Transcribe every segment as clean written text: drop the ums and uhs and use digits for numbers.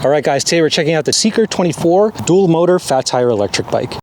All right, guys, today we're checking out the Seeker24 dual motor fat tire electric bike.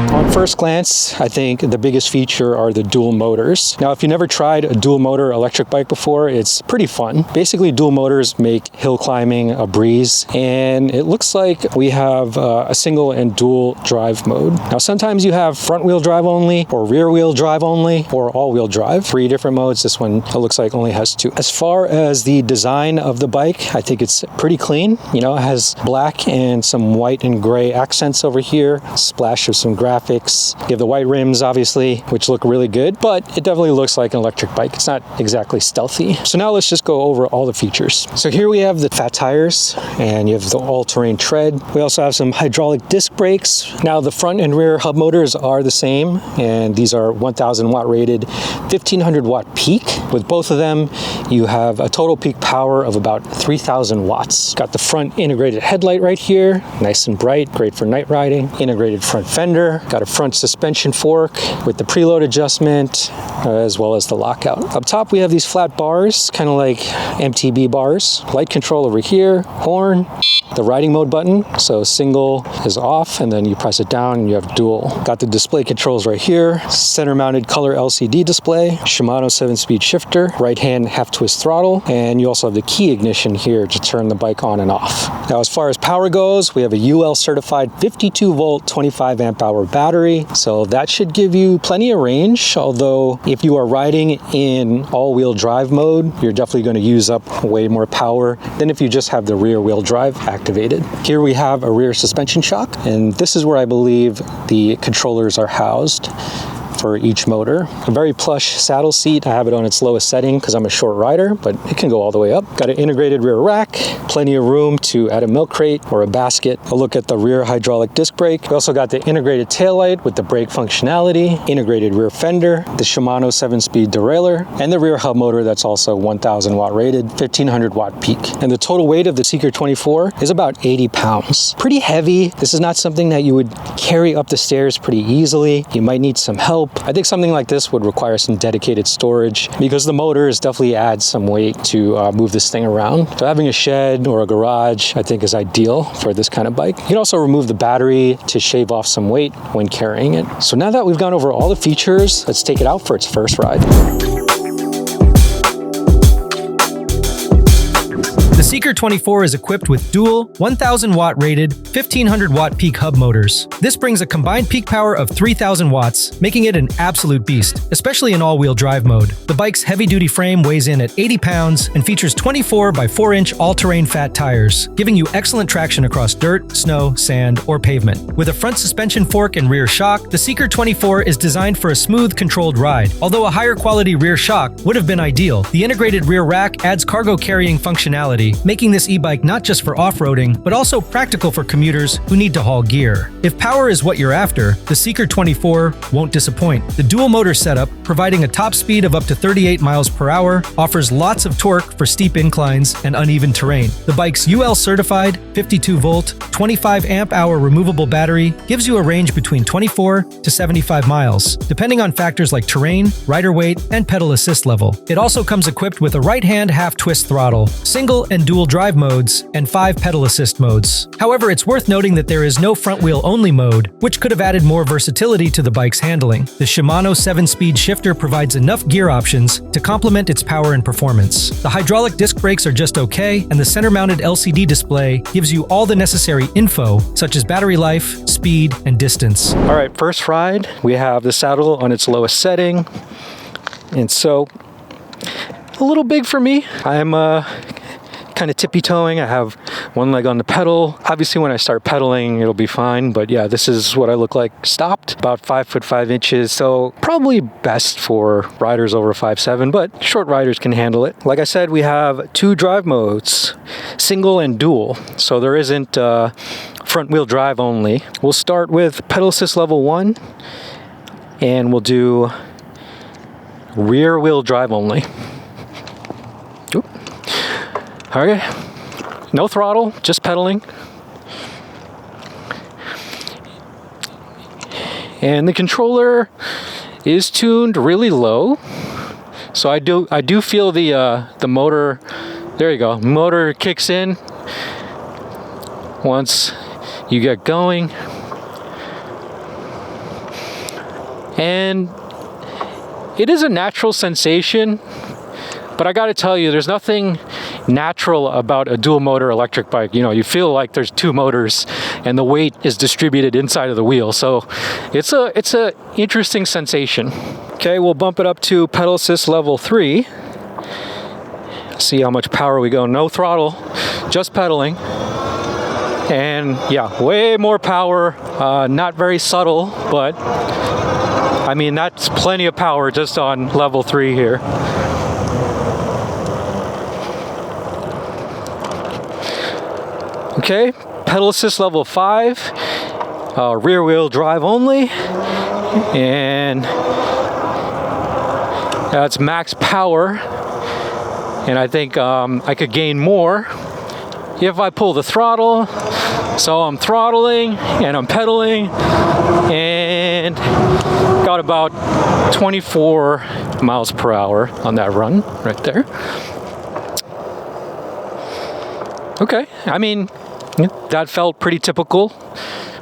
On first glance, I think the biggest feature are the dual motors. Now, if you never tried a dual motor electric bike before, it's pretty fun. Basically, dual motors make hill climbing a breeze, and it looks like we have a single and dual drive mode. Now, sometimes you have front wheel drive only, or rear wheel drive only, or all wheel drive. 3 different modes. This one, it looks like, only has 2. As far as the design of the bike, I think it's pretty clean. You know, it has black and some white and gray accents over here, splash of some graphics. You have the white rims, obviously, which look really good, but it definitely looks like an electric bike. It's not exactly stealthy. So now let's just go over all the features. So here we have the fat tires, and you have the all-terrain tread. We also have some hydraulic disc brakes. Now the front and rear hub motors are the same, and these are 1000 watt rated, 1500 watt peak. With both of them, you have a total peak power of about 3000 watts. Got the front integrated headlight right here, nice and bright, great for night riding. Integrated front fender, got a front suspension fork with the preload adjustment, as well as the lockout. Up top, we have these flat bars, kind of like MTB bars. Light control over here, horn, the riding mode button. So single is off, and then you press it down and you have dual. Got the display controls right here, center mounted color LCD display, Shimano 7-speed shifter, right hand half twist throttle, and you also have the key ignition here to turn the bike on and off. Now, as far as power goes, we have a UL certified 52 volt, 25 amp hour battery. So that should give you plenty of range. Although if you are riding in all wheel drive mode, you're definitely going to use up way more power than if you just have the rear wheel drive activated. Here we have a rear suspension shock, and this is where I believe the controllers are housed for each motor. A very plush saddle seat. I have it on its lowest setting because I'm a short rider, but it can go all the way up. Got an integrated rear rack, plenty of room to add a milk crate or a basket. A look at the rear hydraulic disc brake. We also got the integrated taillight with the brake functionality, integrated rear fender, the Shimano 7-speed derailleur, and the rear hub motor that's also 1000 watt rated, 1500 watt peak. And the total weight of the Seeker24 is about 80 pounds. Pretty heavy. This is not something that you would carry up the stairs pretty easily. You might need some help. I think something like this would require some dedicated storage because the motors definitely add some weight to move this thing around. So having a shed or a garage, I think, is ideal for this kind of bike. You can also remove the battery to shave off some weight when carrying it. So now that we've gone over all the features, let's take it out for its first ride. The Seeker24 is equipped with dual 1000 watt rated 1500 watt peak hub motors. This brings a combined peak power of 3000 watts, making it an absolute beast, especially in all-wheel drive mode. The bike's heavy-duty frame weighs in at 80 pounds and features 24 by 4-inch all-terrain fat tires, giving you excellent traction across dirt, snow, sand, or pavement. With a front suspension fork and rear shock, the Seeker24 is designed for a smooth, controlled ride. Although a higher quality rear shock would have been ideal, the integrated rear rack adds cargo carrying functionality, making this e-bike not just for off-roading, but also practical for commuters who need to haul gear. If power is what you're after, the Seeker24 won't disappoint. The dual motor setup, providing a top speed of up to 38 miles per hour, offers lots of torque for steep inclines and uneven terrain. The bike's UL certified 52 volt, 25 amp hour removable battery gives you a range between 24 to 75 miles, depending on factors like terrain, rider weight, and pedal assist level. It also comes equipped with a right-hand half-twist throttle, single and dual drive modes, and 5 pedal assist modes. However, it's worth noting that there is no front-wheel only mode, which could have added more versatility to the bike's handling. The Shimano 7-speed shifter provides enough gear options to complement its power and performance. The hydraulic disc brakes are just okay, and the center-mounted LCD display gives you all the necessary info, such as battery life, speed, and distance. All right, first ride, we have the saddle on its lowest setting, and so a little big for me. I'm kind of tippy-toeing. I have one leg on the pedal. Obviously, when I start pedaling, it'll be fine, but yeah, this is what I look like stopped. About 5'5", so probably best for riders over 5'7", but short riders can handle it. Like I said, we have 2 drive modes, single and dual, so there isn't front wheel drive only. We'll start with pedal assist level 1, and we'll do rear wheel drive only. Okay, no throttle, just pedaling. And the controller is tuned really low. So I do feel the motor There you go. Motor kicks in once you get going. And it is a natural sensation, but I gotta tell you, there's nothing natural about a dual motor electric bike. You know, you feel like there's two motors and the weight is distributed inside of the wheel. So it's a interesting sensation. Okay, we'll bump it up to pedal assist level 3. See how much power we go. No throttle, just pedaling. And yeah, way more power. Not very subtle, but I mean, that's plenty of power just on level 3 here. Okay, pedal assist level 5, rear wheel drive only, and that's max power. And I think I could gain more if I pull the throttle. So I'm throttling and I'm pedaling and got about 24 miles per hour on that run right there. Okay, I mean, that felt pretty typical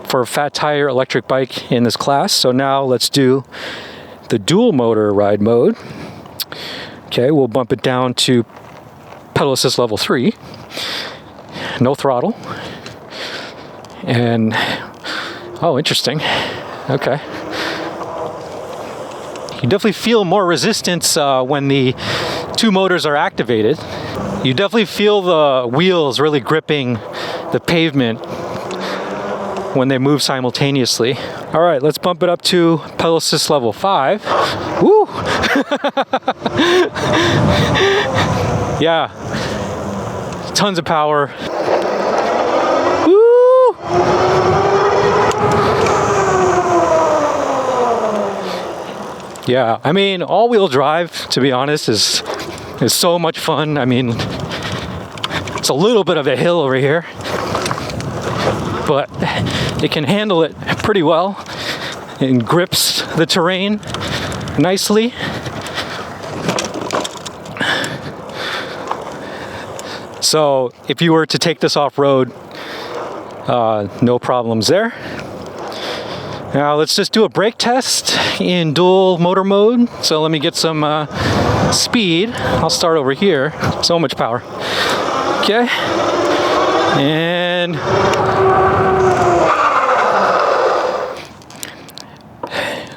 for a fat tire electric bike in this class. So now let's do the dual motor ride mode. Okay, we'll bump it down to pedal assist level 3. No throttle. And, oh, interesting. Okay. You definitely feel more resistance when the two motors are activated. You definitely feel the wheels really gripping the pavement when they move simultaneously. All right, let's bump it up to pedal assist level 5. Woo! Yeah, tons of power. Woo! Yeah, I mean, all-wheel drive, to be honest, is so much fun. I mean, it's a little bit of a hill over here, but it can handle it pretty well and grips the terrain nicely. So if you were to take this off-road, no problems there. Now let's just do a brake test in dual motor mode. So let me get some speed. I'll start over here. So much power. Okay. And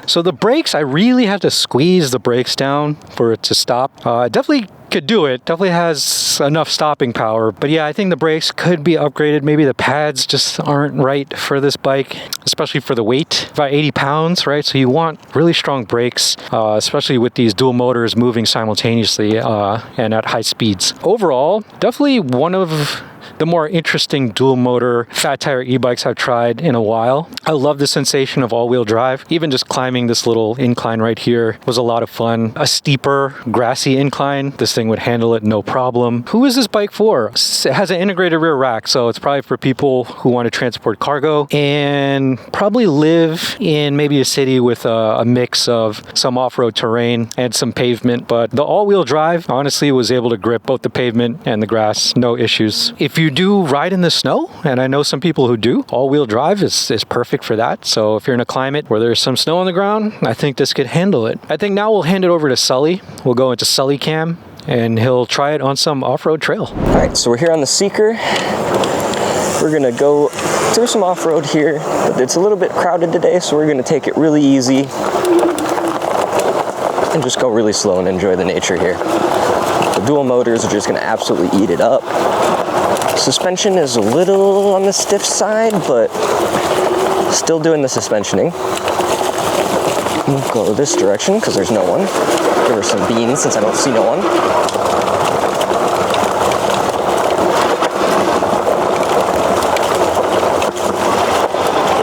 so the brakes, I really have to squeeze the brakes down for it to stop. Definitely could do it. Definitely has enough stopping power. But yeah, I think the brakes could be upgraded. Maybe the pads just aren't right for this bike, especially for the weight. About 80 pounds, right? So you want really strong brakes, especially with these dual motors moving simultaneously and at high speeds. Overall, definitely one of the more interesting dual motor fat tire e-bikes I've tried in a while. I love the sensation of all-wheel drive. Even just climbing this little incline right here was a lot of fun. A steeper, grassy incline, this thing would handle it no problem. Who is this bike for? It has an integrated rear rack, so it's probably for people who want to transport cargo and probably live in maybe a city with a mix of some off-road terrain and some pavement. But the all-wheel drive honestly was able to grip both the pavement and the grass, no issues. If you do ride in the snow, and I know some people who do, all-wheel drive is perfect for that. So if you're in a climate where there's some snow on the ground, I think this could handle it. I think now we'll hand it over to Sully. We'll go into Sully cam and he'll try it on some off-road trail. All right, so we're here on the Seeker. We're gonna go through some off-road here, but it's a little bit crowded today, so we're gonna take it really easy and just go really slow and enjoy the nature here. The dual motors are just gonna absolutely eat it up. Suspension is a little on the stiff side, but still doing the suspensioning. We'll go this direction because there's no one. Give her some beans since I don't see no one.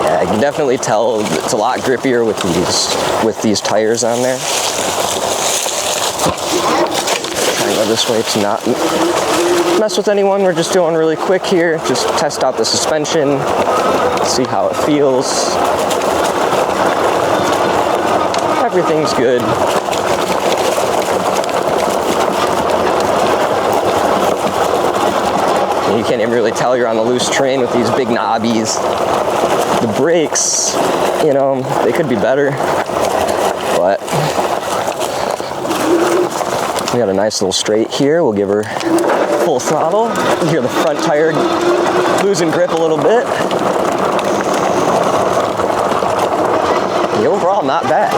Yeah, I can definitely tell it's a lot grippier with these tires on there. This way to not mess with anyone. We're just doing really quick here. Just test out the suspension, see how it feels. Everything's good. You can't even really tell you're on the loose terrain with these big knobbies. The brakes, you know, they could be better, but we got a nice little straight here. We'll give her full throttle. You hear the front tire losing grip a little bit. The overall, not bad.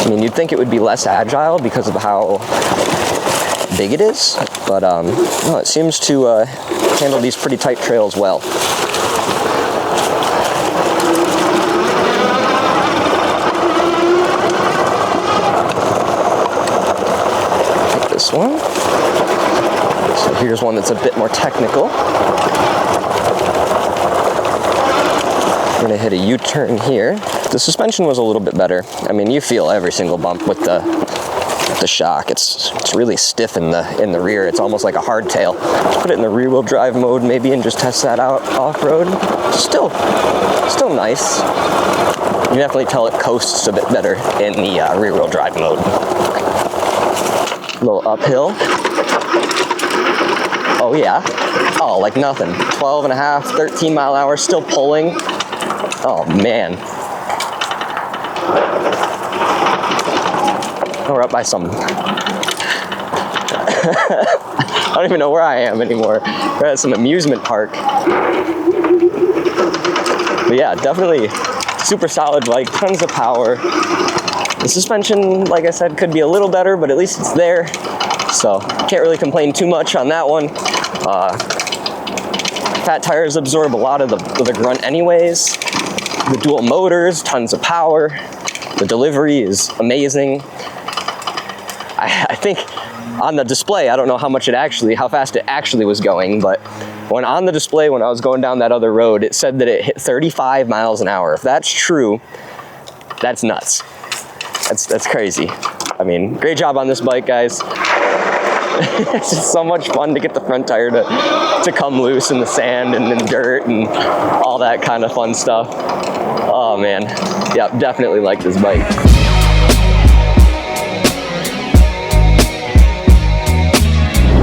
I mean, you'd think it would be less agile because of how big it is, but no, it seems to handle these pretty tight trails well. Take this one. So here's one that's a bit more technical. We're gonna hit a U-turn here. The suspension was a little bit better. I mean, you feel every single bump with the shock. It's really stiff in the rear. It's almost like a hardtail. Let's put it in the rear-wheel drive mode maybe and just test that out off-road. Still nice. You definitely tell it coasts a bit better in the rear-wheel drive mode. A little uphill. Oh yeah. Oh, like nothing. 12 and a half, 13 mile an hour, still pulling. Oh man. We're up by some, I don't even know where I am anymore. We're at some amusement park. But yeah, definitely super solid bike, tons of power. The suspension, like I said, could be a little better, but at least it's there. So can't really complain too much on that one. Fat tires absorb a lot of the grunt anyways. The dual motors, tons of power. The delivery is amazing. I think on the display, I don't know how fast it actually was going, but when on the display, when I was going down that other road, it said that it hit 35 miles an hour. If that's true, that's nuts. That's crazy. I mean, great job on this bike, guys. It's just so much fun to get the front tire to come loose in the sand and in dirt and all that kind of fun stuff. Oh man, yeah, definitely like this bike.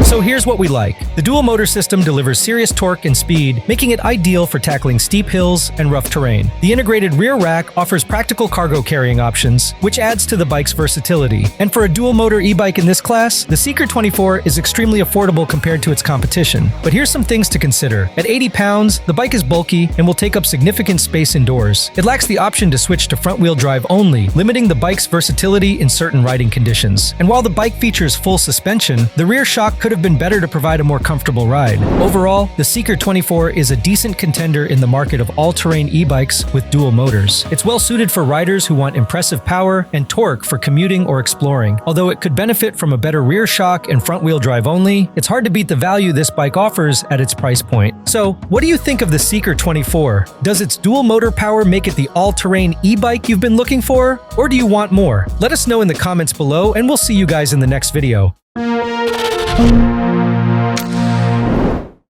So here's what we like. The dual motor system delivers serious torque and speed, making it ideal for tackling steep hills and rough terrain. The integrated rear rack offers practical cargo carrying options, which adds to the bike's versatility. And for a dual motor e-bike in this class, the Seeker24 is extremely affordable compared to its competition. But here's some things to consider. At 80 pounds, the bike is bulky and will take up significant space indoors. It lacks the option to switch to front-wheel drive only, limiting the bike's versatility in certain riding conditions. And while the bike features full suspension, the rear shock could have been better to provide a more comfortable ride. Overall, the Seeker24 is a decent contender in the market of all-terrain e-bikes with dual motors. It's well suited for riders who want impressive power and torque for commuting or exploring. Although it could benefit from a better rear shock and front-wheel drive only, it's hard to beat the value this bike offers at its price point. So, what do you think of the Seeker24? Does its dual motor power make it the all-terrain e-bike you've been looking for? Or do you want more? Let us know in the comments below, and we'll see you guys in the next video.